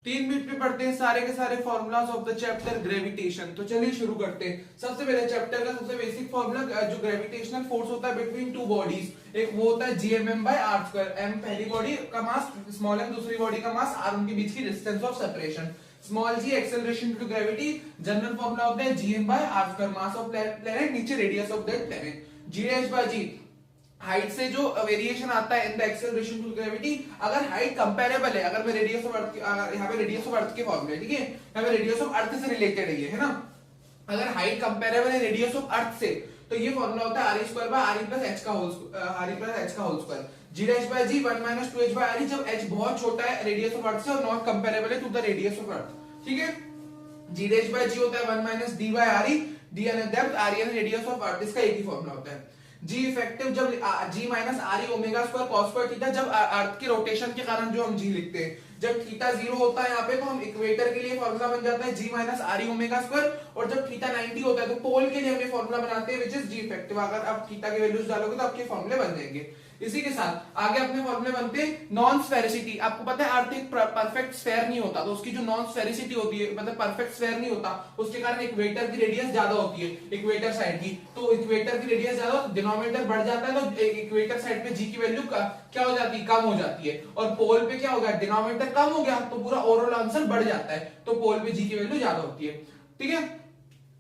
3 minute में पढ़ते हैं सारे के सारे formulas of the chapter gravitation. तो चलिए शुरू करते हैं। सबसे पहले चैप्टर का सबसे बेसिक फॉर्मूला जो ग्रेविटेशनल फोर्स होता है बिटवीन टू बॉडीज, एक वो होता है GMM by R square. M पहली बॉडी का मास, स्मॉल एम दूसरी बॉडी का मास, आर उनके बीच की distance of separation. Small G acceleration to gravity, general formula होता है GM by R square, mass of planet, नीचे radius of that planet. G H by G height से जो वेरिएशन आता है in the acceleration to gravity. अगर height comparable है, अगर मैं रेडियस ऑफ अर्थ, यहाँ पे रेडियस ऑफ अर्थ के फॉर्मूले, ठीक है, यहाँ पे रेडियस ऑफ अर्थ से रिलेटेड है ना। अगर हाइट कंपेरेबल है रेडियस ऑफ अर्थ से, तो ये फॉर्मूला होता है R square by R plus H का whole square. G H by G 1 minus 2h by R, जब h बहुत छोटा है रेडियस ऑफ अर्थ से और नॉट कंपेरेबल है to the radius of earth, ठीक है। जी एच बाय जी होता है 1 minus D by R, D N depth, R N radius of earth, इसका एक ही फॉर्मूला होता है। जी इफेक्टिव जब G minus R omega square cos square theta, जब अर्थ के रोटेशन के कारण जो हम जी लिखते हैं, जब थीटा 0 होता है यहाँ पे, तो हम इक्वेटर के लिए फॉर्मूला बन जाता है जी माइनस आर ओमेगा स्क्वायर, और जब थीटा 90 होता है तो पोल के लिए हम ये फॉर्मूला बनाते हैं विच इज जी इफेक्टिव। अगर आप थीटा के वैल्यूज डालोगे तो आपके फॉर्मूले बन जाएंगे। इसी के साथ आगे अपने फॉर्मूले बनते हैं नॉन स्फेरिसिटी। आपको पता है अर्थ एक परफेक्ट स्फेयर नहीं होता, तो उसकी जो नॉन स्फेरिसिटी होती है, मतलब परफेक्ट स्फेयर नहीं होता, उसके कारण इक्वेटर की रेडियस ज्यादा होती है, इक्वेटर साइड की। तो इक्वेटर की रेडियस ज्यादा, डिनोमिनेटर बढ़ जाता है, तो इक्वेटर साइड पे जी की वैल्यू क्या हो जाती है, कम हो जाती है। और पोल पे क्या हो गया, डिनोमिनेटर कम हो गया, तो पूरा ओवरऑल आंसर बढ़ जाता है, तो पोल पे जी की वैल्यू ज्यादा होती है, ठीक है।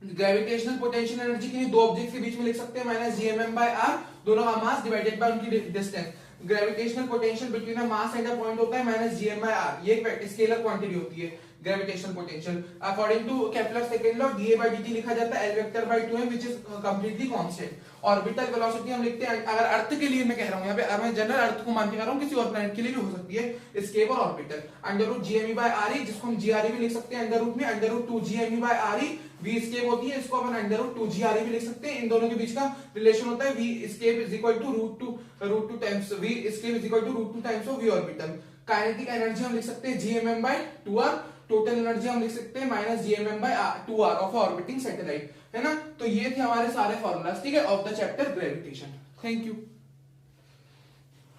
ग्रेविटेशनल पोटेंशियल एनर्जी के लिए दो ऑब्जेक्ट्स के बीच में लिख सकते हैं माइनस जीएमएम बाय आर, दोनों का मास डिवाइडेड बाय उनकी distance. Gravitational potential between a mass and a point होता है माइनस जीएम बाय आर, ये एक स्केलर क्वांटिटी होती है gravitational potential. According to Kepler second law, DA by DT लिखा जाता है L vector by 2m which is completely constant. Orbital velocity हम लिखते हैं, अगर अर्थ के लिए मैं कह रहा हूं, यहाँ पे मैं जनरल अर्थ को मान के कह रहा हूं, किसी और प्लैनेट के लिए भी हो सकती है एस्केप और orbital. Under root GME by RE, जिसको हम जीआरई भी लिख सकते हैं अंडर रूट में, under root 2 GME by RE, V escape होती है, इसको अपन अंडर रूट 2 जीआरई भी लिख सकते हैं। इन दोनों के बीच का रिलेशन होता है V escape is equal to root 2 times V escape is equal to root 2 times of V orbital. Kinetic energy हम लिख सकते हैं GMM by 2r, total energy हम लिख सकते हैं minus GMM by 2r of orbiting satellite, है ना। तो ये थे हमारे सारे फॉर्मूलाज, ठीक है, of the chapter gravitation. Thank you.